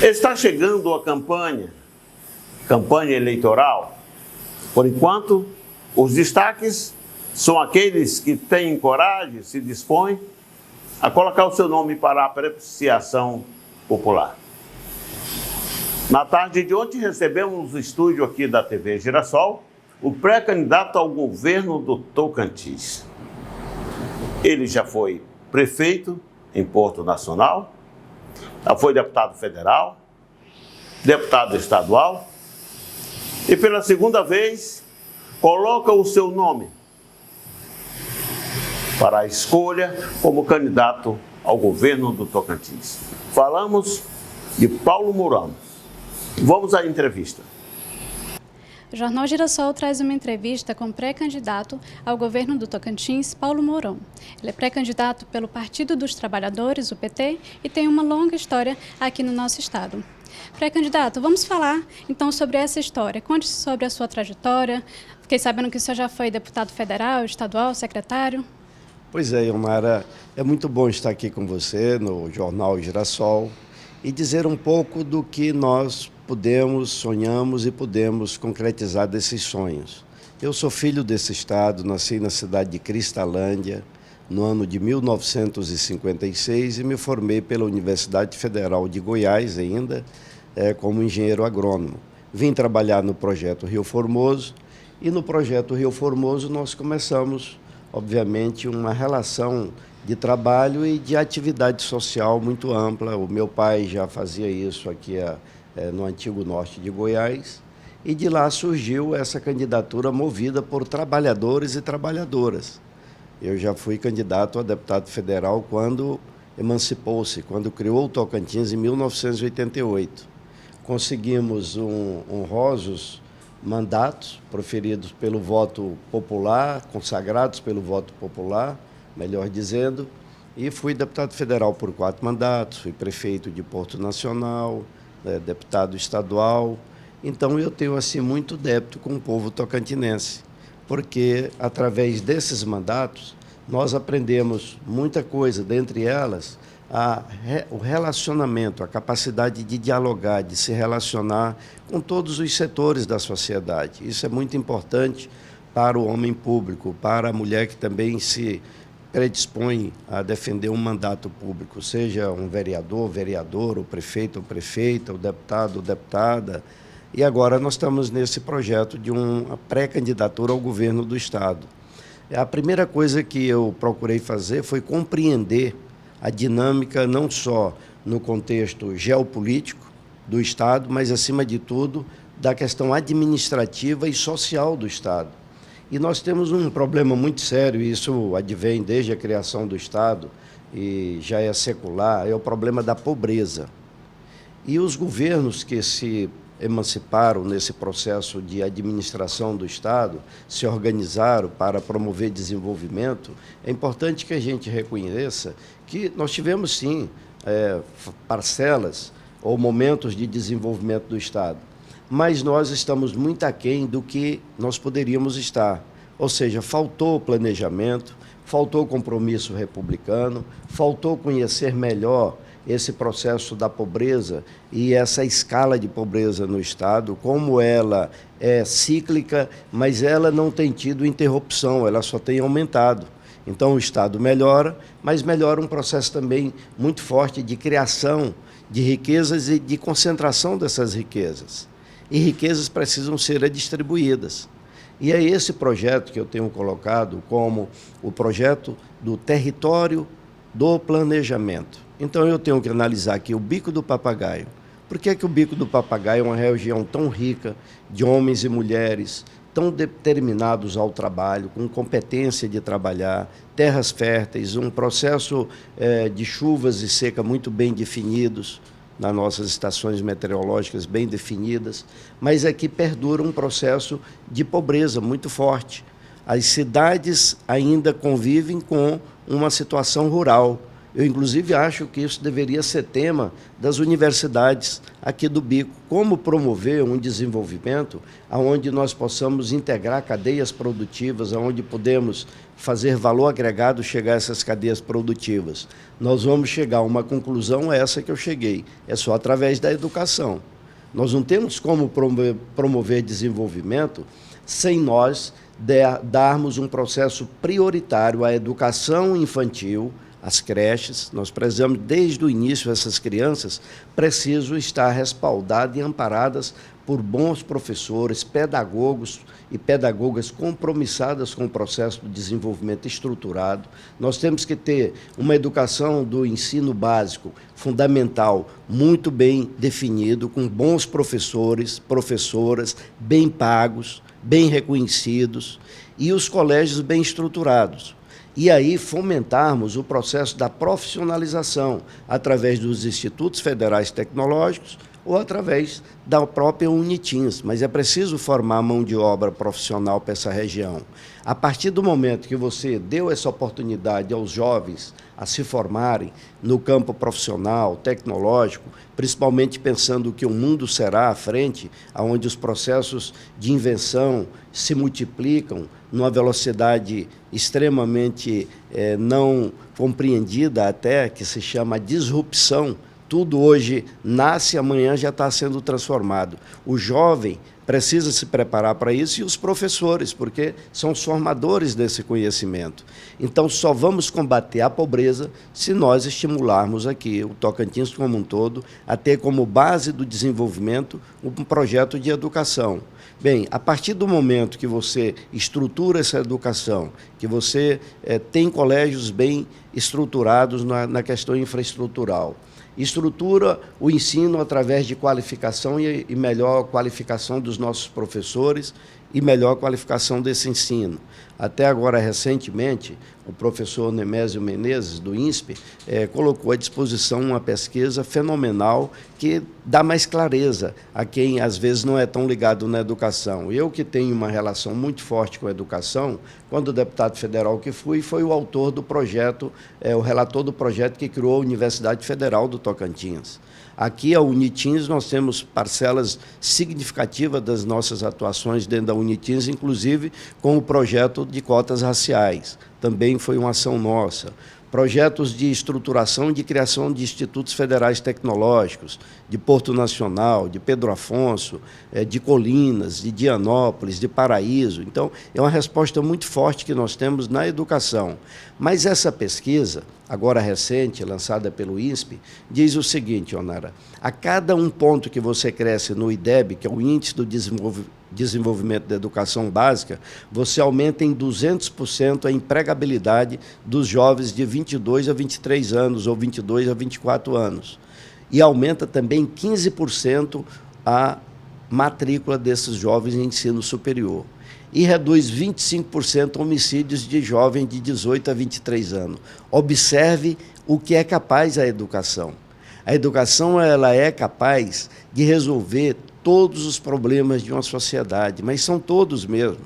Está chegando a campanha eleitoral. Por enquanto, os destaques são aqueles que têm coragem, se dispõem a colocar o seu nome para a apreciação popular. Na tarde de ontem, recebemos no estúdio aqui da TV Girassol o pré-candidato ao governo do Tocantins. Ele já foi prefeito em Porto Nacional, já foi deputado federal, deputado estadual e pela segunda vez coloca o seu nome para a escolha como candidato ao governo do Tocantins. Falamos de Paulo Mourão. Vamos à entrevista. O Jornal Girassol traz uma entrevista com o pré-candidato ao governo do Tocantins, Paulo Mourão. Ele é pré-candidato pelo Partido dos Trabalhadores, o PT, e tem uma longa história aqui no nosso estado. Pré-candidato, vamos falar então sobre essa história. Conte sobre a sua trajetória. Fiquei sabendo que o senhor já foi deputado federal, estadual, secretário. Pois é, Ilmara, é muito bom estar aqui com você no Jornal Girassol e dizer um pouco do que nós podemos, sonhamos e podemos concretizar desses sonhos. Eu sou filho desse estado, nasci na cidade de Cristalândia, no ano de 1956 e me formei pela Universidade Federal de Goiás ainda, como engenheiro agrônomo. Vim trabalhar no projeto Rio Formoso e no projeto Rio Formoso nós começamos, obviamente, uma relação de trabalho e de atividade social muito ampla. O meu pai já fazia isso aqui no antigo norte de Goiás, e de lá surgiu essa candidatura movida por trabalhadores e trabalhadoras. Eu já fui candidato a deputado federal quando emancipou-se, quando criou o Tocantins em 1988. Conseguimos honrosos mandatos proferidos pelo voto popular, consagrados pelo voto popular, melhor dizendo, e fui deputado federal por 4 mandatos, fui prefeito de Porto Nacional, deputado estadual. Então eu tenho assim muito débito com o povo tocantinense, porque através desses mandatos nós aprendemos muita coisa, dentre elas o relacionamento, a capacidade de dialogar, de se relacionar com todos os setores da sociedade. Isso é muito importante para o homem público, para a mulher que também se predispõe a defender um mandato público, seja um vereador, vereadora, o prefeito ou prefeita, o deputado ou deputada. E agora nós estamos nesse projeto de uma pré-candidatura ao governo do estado. A primeira coisa que eu procurei fazer foi compreender a dinâmica não só no contexto geopolítico do estado, mas, acima de tudo, da questão administrativa e social do estado. E nós temos um problema muito sério, e isso advém desde a criação do estado e já é secular, é o problema da pobreza. E os governos que se emanciparam nesse processo de administração do estado, se organizaram para promover desenvolvimento, é importante que a gente reconheça que nós tivemos, sim, parcelas ou momentos de desenvolvimento do estado, mas nós estamos muito aquém do que nós poderíamos estar. Ou seja, faltou planejamento, faltou compromisso republicano, faltou conhecer melhor esse processo da pobreza e essa escala de pobreza no estado, como ela é cíclica, mas ela não tem tido interrupção, ela só tem aumentado. Então o estado melhora, mas melhora um processo também muito forte de criação de riquezas e de concentração dessas riquezas. E riquezas precisam ser redistribuídas. E é esse projeto que eu tenho colocado como o projeto do território do planejamento. Então eu tenho que analisar aqui o Bico do Papagaio. Por que o Bico do Papagaio é uma região tão rica de homens e mulheres, tão determinados ao trabalho, com competência de trabalhar, terras férteis, um processo de chuvas e seca muito bem definidos, nas nossas estações meteorológicas bem definidas, mas aqui perdura um processo de pobreza muito forte. As cidades ainda convivem com uma situação rural Eu, inclusive, acho que isso deveria ser tema das universidades aqui do Bico. Como promover um desenvolvimento onde nós possamos integrar cadeias produtivas, onde podemos fazer valor agregado, chegar a essas cadeias produtivas. Nós vamos chegar a uma conclusão, essa que eu cheguei, é só através da educação. Nós não temos como promover desenvolvimento sem nós darmos um processo prioritário à educação infantil, às creches. Nós precisamos, desde o início, essas crianças precisam estar respaldadas e amparadas por bons professores, pedagogos e pedagogas compromissadas com o processo de desenvolvimento estruturado. Nós temos que ter uma educação do ensino básico, fundamental, muito bem definido, com bons professores, professoras, bem pagos, bem reconhecidos, e os colégios bem estruturados. E aí fomentarmos o processo da profissionalização através dos institutos federais tecnológicos ou através da própria Unitins, mas é preciso formar mão de obra profissional para essa região. A partir do momento que você deu essa oportunidade aos jovens a se formarem no campo profissional, tecnológico, principalmente pensando que o mundo será à frente, onde os processos de invenção se multiplicam numa velocidade extremamente não compreendida até, que se chama disrupção. Tudo hoje nasce, amanhã já está sendo transformado. O jovem precisa se preparar para isso e os professores, porque são os formadores desse conhecimento. Então, só vamos combater a pobreza se nós estimularmos aqui o Tocantins como um todo a ter como base do desenvolvimento um projeto de educação. Bem, a partir do momento que você estrutura essa educação, que você tem colégios bem estruturados na questão infraestrutural, estrutura o ensino através de qualificação e melhor qualificação dos nossos professores e melhor qualificação desse ensino. Até agora, recentemente, o professor Nemésio Menezes, do INSPE, colocou à disposição uma pesquisa fenomenal que dá mais clareza a quem, às vezes, não é tão ligado na educação. Eu, que tenho uma relação muito forte com a educação, quando deputado federal que fui, foi o autor do projeto, o relator do projeto que criou a Universidade Federal do Tocantins. Aqui, a Unitins, nós temos parcelas significativas das nossas atuações dentro da Unitins, inclusive com o projeto de cotas raciais. Também foi uma ação nossa. Projetos de estruturação e de criação de institutos federais tecnológicos, de Porto Nacional, de Pedro Afonso, de Colinas, de Dianópolis, de Paraíso. Então, é uma resposta muito forte que nós temos na educação. Mas essa pesquisa, agora recente, lançada pelo INSPE, diz o seguinte, Onara: a cada um ponto que você cresce no IDEB, que é o Índice do Desenvolvimento da Educação Básica, você aumenta em 200% a empregabilidade dos jovens de 22 a 23 anos, ou 22 a 24 anos. E aumenta também 15% a matrícula desses jovens em ensino superior. E reduz 25% homicídios de jovens de 18 a 23 anos. Observe o que é capaz a educação. A educação, ela é capaz de resolver todos os problemas de uma sociedade, mas são todos mesmo,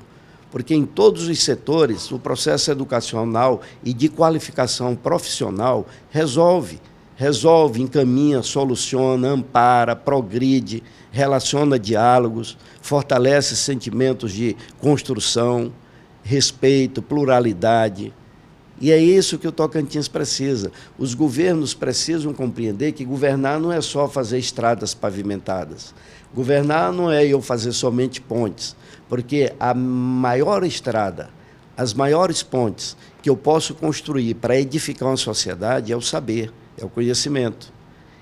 porque em todos os setores o processo educacional e de qualificação profissional resolve, encaminha, soluciona, ampara, progride, relaciona diálogos, fortalece sentimentos de construção, respeito, pluralidade. E é isso que o Tocantins precisa. Os governos precisam compreender que governar não é só fazer estradas pavimentadas. Governar não é eu fazer somente pontes, porque a maior estrada, as maiores pontes que eu posso construir para edificar uma sociedade é o saber, é o conhecimento.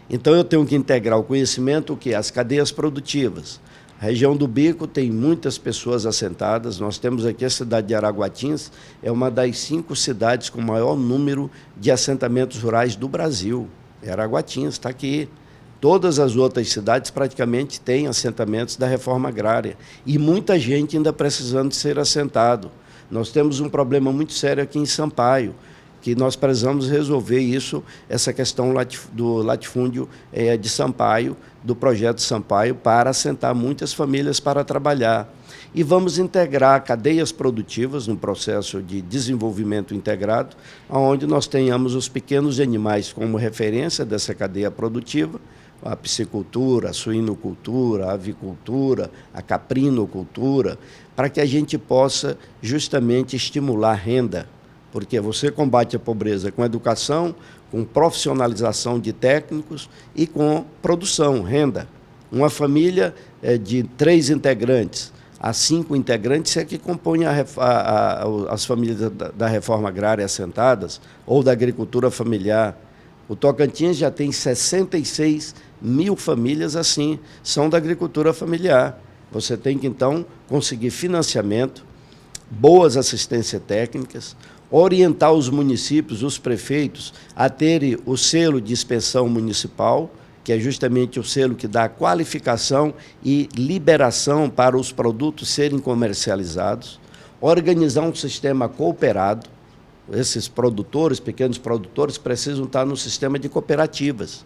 Então, eu tenho que integrar o conhecimento, as cadeias produtivas. A região do Bico tem muitas pessoas assentadas. Nós temos aqui a cidade de Araguatins, é uma das 5 cidades com maior número de assentamentos rurais do Brasil. Araguatins está aqui. Todas as outras cidades praticamente têm assentamentos da reforma agrária. E muita gente ainda precisando de ser assentado. Nós temos um problema muito sério aqui em Sampaio, que nós precisamos resolver isso, essa questão do latifúndio de Sampaio, do projeto Sampaio, para assentar muitas famílias para trabalhar. E vamos integrar cadeias produtivas no processo de desenvolvimento integrado, onde nós tenhamos os pequenos animais como referência dessa cadeia produtiva, a piscicultura, a suinocultura, a avicultura, a caprinocultura, para que a gente possa justamente estimular a renda, porque você combate a pobreza com educação, com profissionalização de técnicos e com produção, renda. Uma família de 3 integrantes a 5 integrantes é que compõem as famílias da reforma agrária assentadas ou da agricultura familiar. O Tocantins já tem 66 mil famílias assim, são da agricultura familiar. Você tem que, então, conseguir financiamento, boas assistências técnicas, orientar os municípios, os prefeitos, a terem o selo de inspeção municipal, que é justamente o selo que dá qualificação e liberação para os produtos serem comercializados, organizar um sistema cooperado. Esses produtores, pequenos produtores, precisam estar no sistema de cooperativas,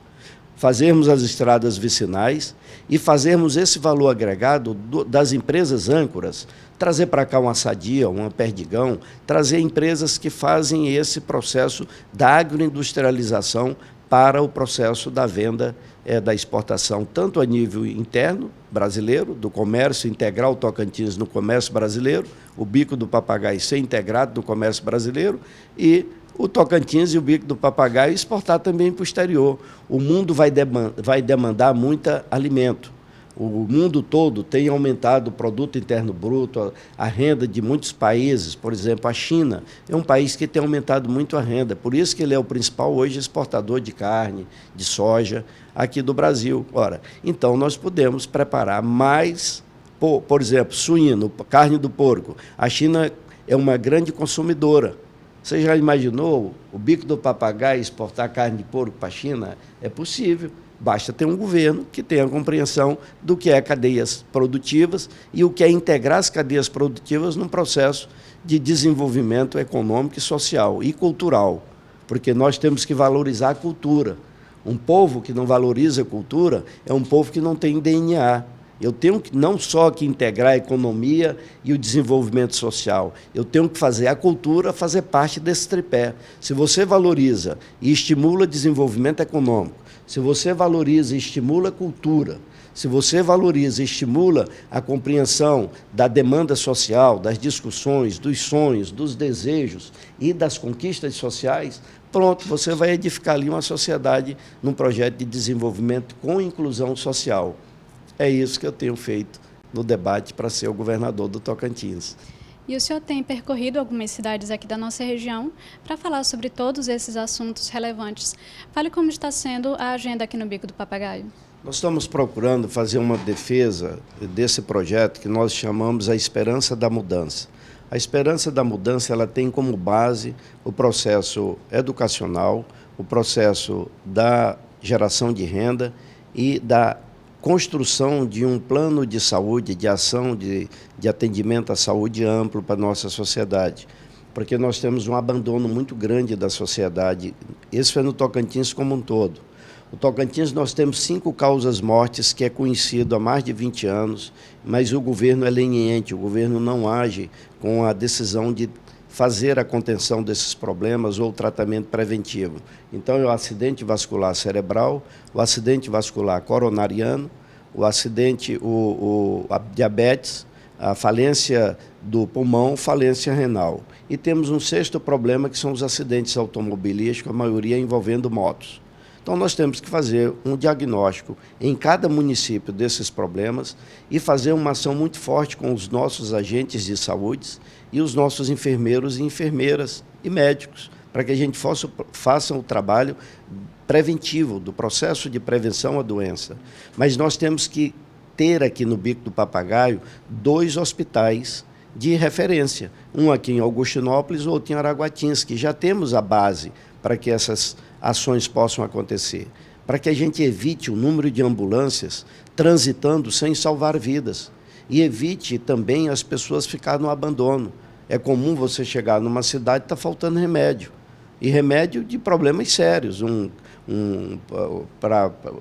fazermos as estradas vicinais e fazermos esse valor agregado das empresas âncoras, trazer para cá uma Sadia, uma Perdigão, trazer empresas que fazem esse processo da agroindustrialização para o processo da venda, da exportação, tanto a nível interno brasileiro, do comércio, integrar o Tocantins no comércio brasileiro, o Bico do Papagaio ser integrado no comércio brasileiro e o Tocantins e o Bico do Papagaio exportar também para o exterior. O mundo vai demandar muito alimento. O mundo todo tem aumentado o produto interno bruto, a renda de muitos países, por exemplo, a China é um país que tem aumentado muito a renda, por isso que ele é o principal hoje exportador de carne, de soja, aqui do Brasil. Ora, então nós podemos preparar mais, por exemplo, suíno, carne do porco. A China é uma grande consumidora. Você já imaginou o Bico do Papagaio exportar carne de porco para a China? É possível. Basta ter um governo que tenha compreensão do que é cadeias produtivas e o que é integrar as cadeias produtivas num processo de desenvolvimento econômico, social e cultural, porque nós temos que valorizar a cultura. Um povo que não valoriza a cultura é um povo que não tem DNA. Eu tenho que não só que integrar a economia e o desenvolvimento social, eu tenho que fazer a cultura fazer parte desse tripé. Se você valoriza e estimula desenvolvimento econômico, se você valoriza e estimula a cultura, se você valoriza e estimula a compreensão da demanda social, das discussões, dos sonhos, dos desejos e das conquistas sociais, pronto, você vai edificar ali uma sociedade num projeto de desenvolvimento com inclusão social. É isso que eu tenho feito no debate para ser o governador do Tocantins. E o senhor tem percorrido algumas cidades aqui da nossa região para falar sobre todos esses assuntos relevantes. Fale como está sendo a agenda aqui no Bico do Papagaio. Nós estamos procurando fazer uma defesa desse projeto que nós chamamos a Esperança da Mudança. A Esperança da Mudança ela tem como base o processo educacional, o processo da geração de renda e da construção de um plano de saúde, de ação de atendimento à saúde amplo para a nossa sociedade, porque nós temos um abandono muito grande da sociedade. Esse foi no Tocantins como um todo. No Tocantins nós temos 5 causas mortes, que é conhecido há mais de 20 anos, mas o governo é leniente, o governo não age com a decisão de fazer a contenção desses problemas ou o tratamento preventivo. Então, é o acidente vascular cerebral, o acidente vascular coronariano, o acidente, a diabetes, a falência do pulmão, falência renal. E temos um 6º problema, que são os acidentes automobilísticos, a maioria envolvendo motos. Então, nós temos que fazer um diagnóstico em cada município desses problemas e fazer uma ação muito forte com os nossos agentes de saúde e os nossos enfermeiros e enfermeiras e médicos, para que a gente faça o trabalho preventivo, do processo de prevenção à doença. Mas nós temos que ter aqui no Bico do Papagaio 2 hospitais de referência, um aqui em Augustinópolis, outro em Araguatins, que já temos a base para que essas ações possam acontecer, para que a gente evite o número de ambulâncias transitando sem salvar vidas e evite também as pessoas ficarem no abandono. É comum você chegar numa cidade e está faltando remédio. e remédio de problemas sérios,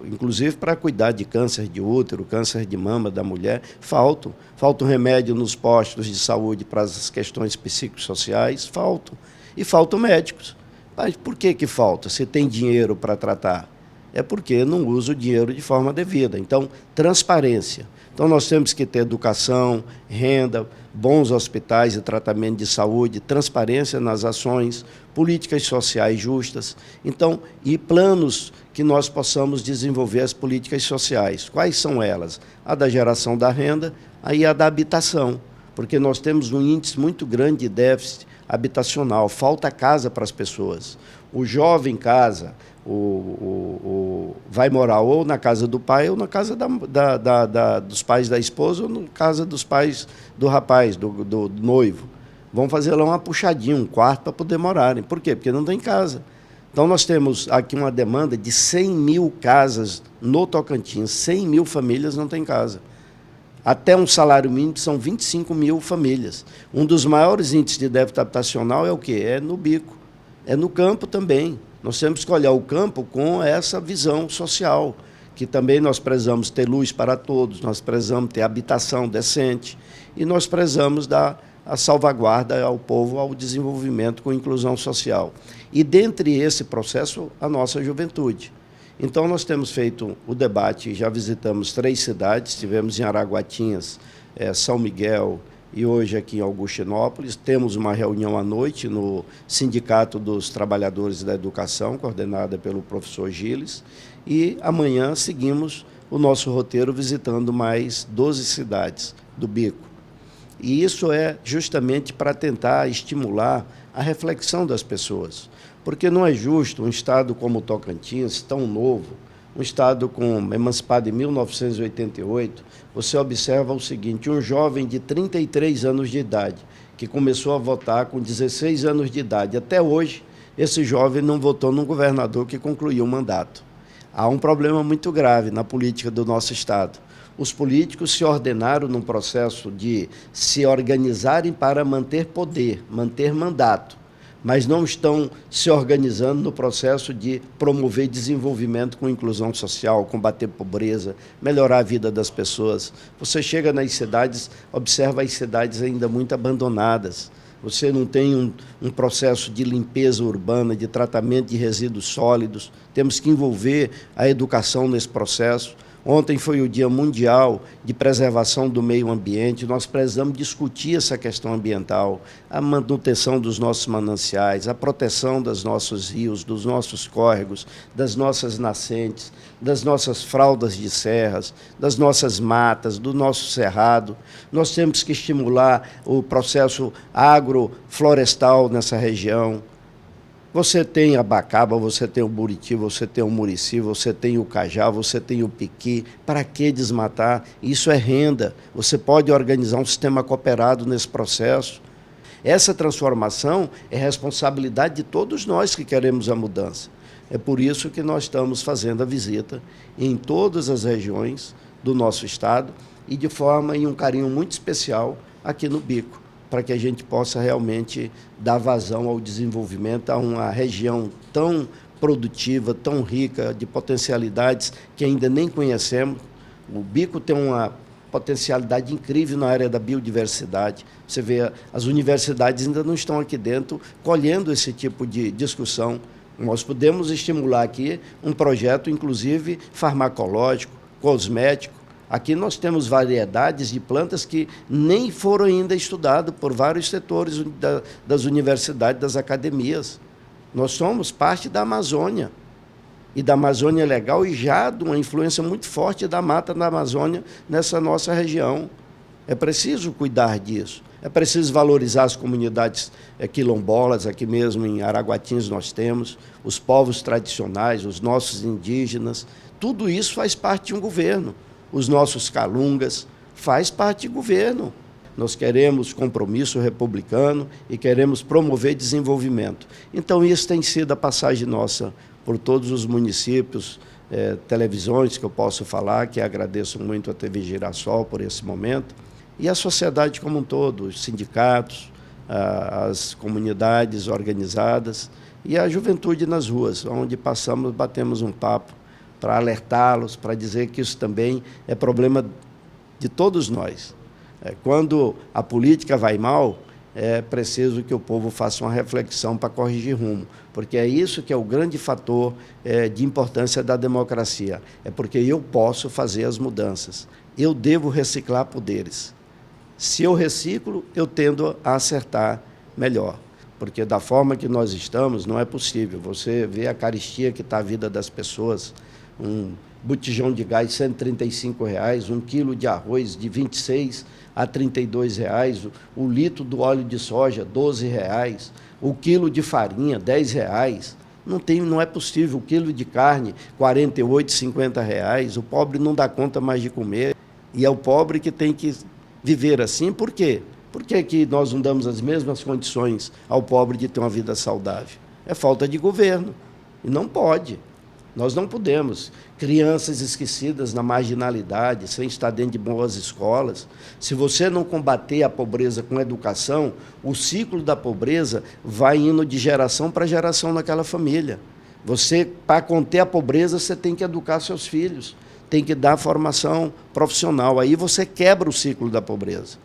inclusive para cuidar de câncer de útero, câncer de mama da mulher, falta remédio nos postos de saúde para as questões psicossociais, e faltam médicos. Mas por que falta? Se tem dinheiro para tratar? É porque não usa o dinheiro de forma devida. Então, transparência. Então, nós temos que ter educação, renda, bons hospitais e tratamento de saúde, transparência nas ações, políticas sociais justas. Então, e planos que nós possamos desenvolver as políticas sociais. Quais são elas? A da geração da renda e a da habitação, porque nós temos um índice muito grande de déficit habitacional, falta casa para as pessoas. O jovem casa, vai morar ou na casa do pai ou na casa dos pais da esposa ou na casa dos pais do rapaz, do noivo. Vão fazer lá uma puxadinha, um quarto para poder morarem. Por quê? Porque não tem casa. Então, nós temos aqui uma demanda de 100 mil casas no Tocantins. 100 mil famílias não têm casa. Até um salário mínimo são 25 mil famílias. Um dos maiores índices de déficit habitacional é o quê? É no Bico. É no campo também. Nós temos que olhar o campo com essa visão social, que também nós precisamos ter luz para todos, nós precisamos ter habitação decente e nós precisamos dar a salvaguarda ao povo, ao desenvolvimento com inclusão social. E, dentre esse processo, a nossa juventude. Então, nós temos feito o debate, já visitamos 3 cidades, tivemos em Araguatinhas, São Miguel e hoje aqui em Augustinópolis. Temos uma reunião à noite no Sindicato dos Trabalhadores da Educação, coordenada pelo professor Giles, e amanhã seguimos o nosso roteiro visitando mais 12 cidades do Bico. E isso é justamente para tentar estimular a reflexão das pessoas, porque não é justo um estado como o Tocantins, tão novo, um estado emancipado em 1988, você observa o seguinte: um jovem de 33 anos de idade, que começou a votar com 16 anos de idade, até hoje, esse jovem não votou num governador que concluiu o mandato. Há um problema muito grave na política do nosso estado. Os políticos se ordenaram num processo de se organizarem para manter poder, manter mandato, mas não estão se organizando no processo de promover desenvolvimento com inclusão social, combater pobreza, melhorar a vida das pessoas. Você chega nas cidades, observa as cidades ainda muito abandonadas. Você não tem um processo de limpeza urbana, de tratamento de resíduos sólidos. Temos que envolver a educação nesse processo. Ontem foi o Dia Mundial de Preservação do Meio Ambiente. Nós precisamos discutir essa questão ambiental, a manutenção dos nossos mananciais, a proteção dos nossos rios, dos nossos córregos, das nossas nascentes, das nossas fraldas de serras, das nossas matas, do nosso cerrado. Nós temos que estimular o processo agroflorestal nessa região. Você tem a Bacaba, você tem o Buriti, você tem o Murici, você tem o Cajá, você tem o Piqui. Para que desmatar? Isso é renda. Você pode organizar um sistema cooperado nesse processo. Essa transformação é responsabilidade de todos nós que queremos a mudança. É por isso que nós estamos fazendo a visita em todas as regiões do nosso estado e em um carinho muito especial aqui no Bico, para que a gente possa realmente dar vazão ao desenvolvimento a uma região tão produtiva, tão rica de potencialidades que ainda nem conhecemos. O Bico tem uma potencialidade incrível na área da biodiversidade. Você vê, as universidades ainda não estão aqui dentro colhendo esse tipo de discussão. Nós podemos estimular aqui um projeto, inclusive, farmacológico, cosmético. Aqui nós temos variedades de plantas que nem foram ainda estudadas por vários setores das universidades, das academias. Nós somos parte da Amazônia, e da Amazônia Legal, e já de uma influência muito forte da mata da Amazônia nessa nossa região. É preciso cuidar disso. É preciso valorizar as comunidades quilombolas, aqui mesmo em Araguatins nós temos, os povos tradicionais, os nossos indígenas. Tudo isso faz parte de um governo. Os nossos calungas, faz parte do governo. Nós queremos compromisso republicano e queremos promover desenvolvimento. Então, isso tem sido a passagem nossa por todos os municípios, televisões que eu posso falar, que agradeço muito a TV Girassol por esse momento, e a sociedade como um todo, os sindicatos, as comunidades organizadas, e a juventude nas ruas, onde passamos, batemos um papo para alertá-los, para dizer que isso também é problema de todos nós. Quando a política vai mal, é preciso que o povo faça uma reflexão para corrigir rumo, porque é isso que é o grande fator de importância da democracia. É porque eu posso fazer as mudanças. Eu devo reciclar poderes. Se eu reciclo, eu tendo a acertar melhor, porque da forma que nós estamos, não é possível. Você vê a carestia que está a vida das pessoas, um botijão de gás R$ 135, 1 quilo de arroz de R$ 26 a R$ 32, o litro do óleo de soja R$ 12, o quilo de farinha R$ 10. Não é possível. O quilo de carne R$ 48, 50. O pobre não dá conta mais de comer, e é o pobre que tem que viver assim. Por quê? Por que nós não damos as mesmas condições ao pobre de ter uma vida saudável? É falta de governo, e não pode. Nós não podemos. Crianças esquecidas na marginalidade, sem estar dentro de boas escolas. Se você não combater a pobreza com educação, o ciclo da pobreza vai indo de geração para geração naquela família. Você, para conter a pobreza, você tem que educar seus filhos, tem que dar formação profissional. Aí você quebra o ciclo da pobreza.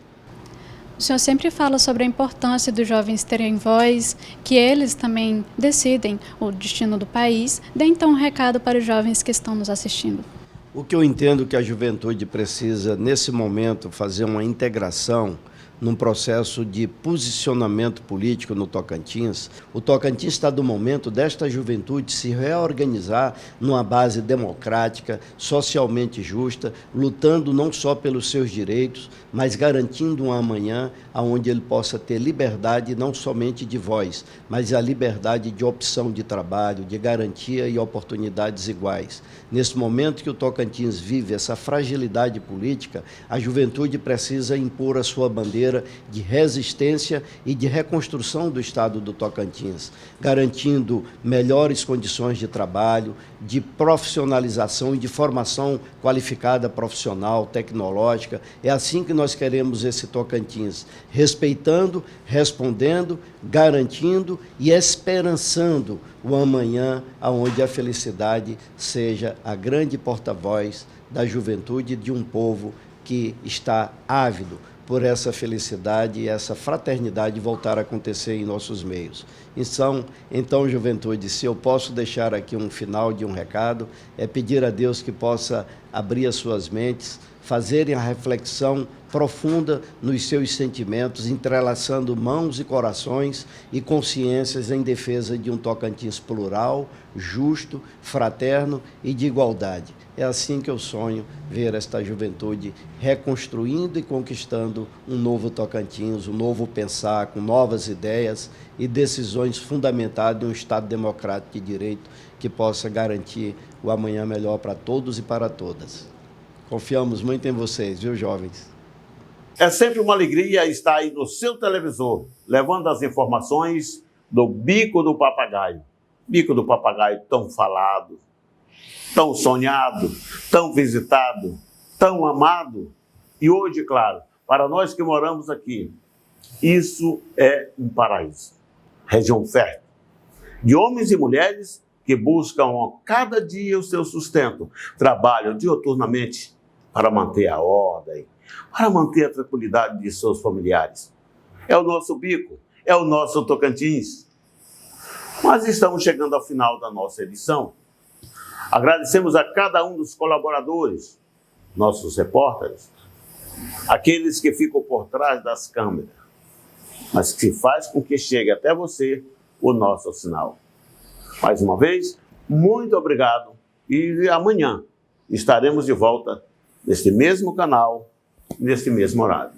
O senhor sempre fala sobre a importância dos jovens terem voz, que eles também decidem o destino do país. Dê então um recado para os jovens que estão nos assistindo. O que eu entendo que a juventude precisa, nesse momento, fazer uma integração num processo de posicionamento político no Tocantins. O Tocantins está do momento desta juventude se reorganizar numa base democrática, socialmente justa, lutando não só pelos seus direitos, mas garantindo um amanhã onde ele possa ter liberdade não somente de voz, mas a liberdade de opção de trabalho, de garantia e oportunidades iguais. Nesse momento que o Tocantins vive essa fragilidade política, a juventude precisa impor a sua bandeira de resistência e de reconstrução do Estado do Tocantins, garantindo melhores condições de trabalho, de profissionalização e de formação qualificada profissional, tecnológica. É assim que nós queremos esse Tocantins, respeitando, respondendo, garantindo e esperançando o amanhã, onde a felicidade seja a grande porta-voz da juventude de um povo que está ávido por essa felicidade e essa fraternidade voltar a acontecer em nossos meios. Então, juventude, se eu posso deixar aqui um final de um recado, é pedir a Deus que possa abrir as suas mentes, fazerem a reflexão profunda nos seus sentimentos, entrelaçando mãos e corações e consciências em defesa de um Tocantins plural, justo, fraterno e de igualdade. É assim que eu sonho ver esta juventude reconstruindo e conquistando um novo Tocantins, um novo pensar, com novas ideias e decisões fundamentadas em um Estado democrático de direito que possa garantir o amanhã melhor para todos e para todas. Confiamos muito em vocês, viu, jovens? É sempre uma alegria estar aí no seu televisor, levando as informações do Bico do Papagaio. Bico do Papagaio tão falado, tão sonhado, tão visitado, tão amado. E hoje, claro, para nós que moramos aqui, isso é um paraíso. Região fértil, de homens e mulheres que buscam a cada dia o seu sustento, trabalham diuturnamente para manter a ordem, para manter a tranquilidade de seus familiares. É o nosso Bico, é o nosso Tocantins. Mas estamos chegando ao final da nossa edição. Agradecemos a cada um dos colaboradores, nossos repórteres, aqueles que ficam por trás das câmeras, mas que faz com que chegue até você o nosso sinal. Mais uma vez, muito obrigado e amanhã estaremos de volta neste mesmo canal, neste mesmo horário.